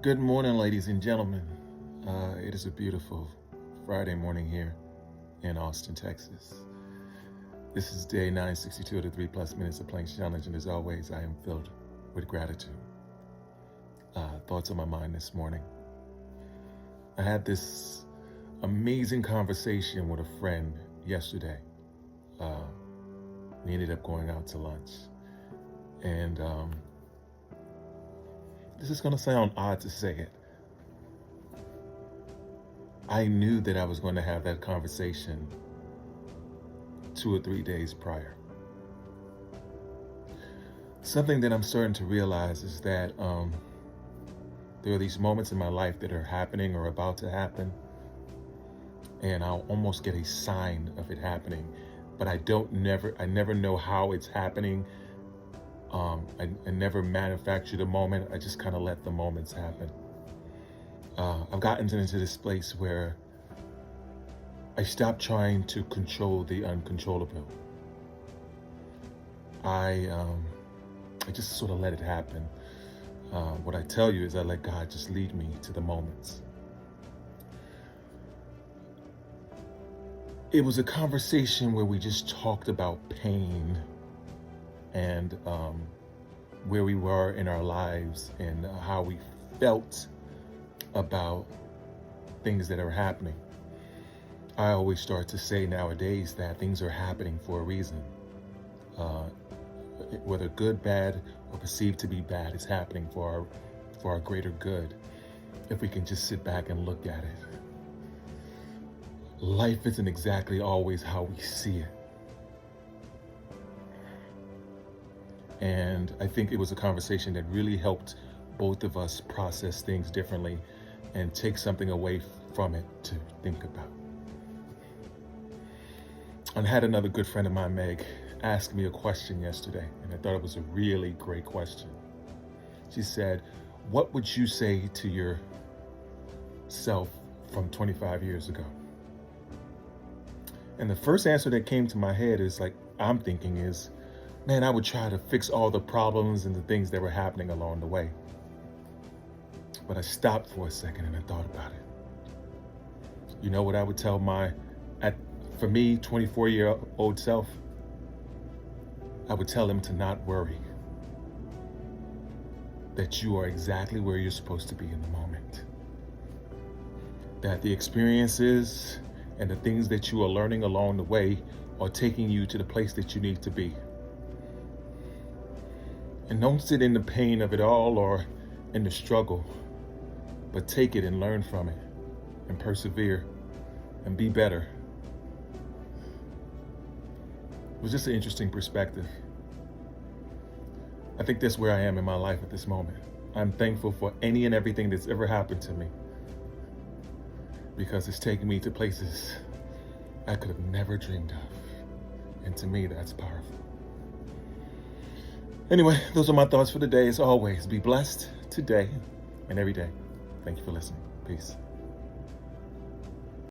Good morning, ladies and gentlemen. It is a beautiful Friday morning here in Austin, Texas. This is day 962 of the 3+ minutes of Planks Challenge, and as always, I am filled with gratitude. Thoughts on my mind this morning. I had this amazing conversation with a friend yesterday. We ended up going out to lunch, and this is going to sound odd to say it. I knew that I was going to have that conversation 2 or 3 days prior. Something that I'm starting to realize is that there are these moments in my life that are happening or about to happen, and I'll almost get a sign of it happening, but I never know how it's happening. I never manufacture the moment. I just kind of let the moments happen. I've gotten into this place where I stopped trying to control the uncontrollable. I just sort of let it happen. What I tell you is I let God just lead me to the moments. It was a conversation where we just talked about pain and where we were in our lives and how we felt about things that are happening. I always start to say nowadays that things are happening for a reason. Whether good, bad, or perceived to be bad, it's happening for our greater good if we can just sit back and look at it. Life isn't exactly always how we see it. And I think it was a conversation that really helped both of us process things differently and take something away from it to think about. I had another good friend of mine, Meg, ask me a question yesterday, and I thought it was a really great question. She said, "What would you say to yourself from 25 years ago?" And the first answer that came to my head is I'm thinking is, man, I would try to fix all the problems and the things that were happening along the way. But I stopped for a second and I thought about it. You know what I would tell for me, 24-year-old self? I would tell him to not worry. That you are exactly where you're supposed to be in the moment. That the experiences and the things that you are learning along the way are taking you to the place that you need to be. And don't sit in the pain of it all or in the struggle, but take it and learn from it and persevere and be better. It was just an interesting perspective. I think that's where I am in my life at this moment. I'm thankful for any and everything that's ever happened to me because it's taken me to places I could have never dreamed of. And to me, that's powerful. Anyway, those are my thoughts for the day. As always, be blessed today and every day. Thank you for listening. Peace.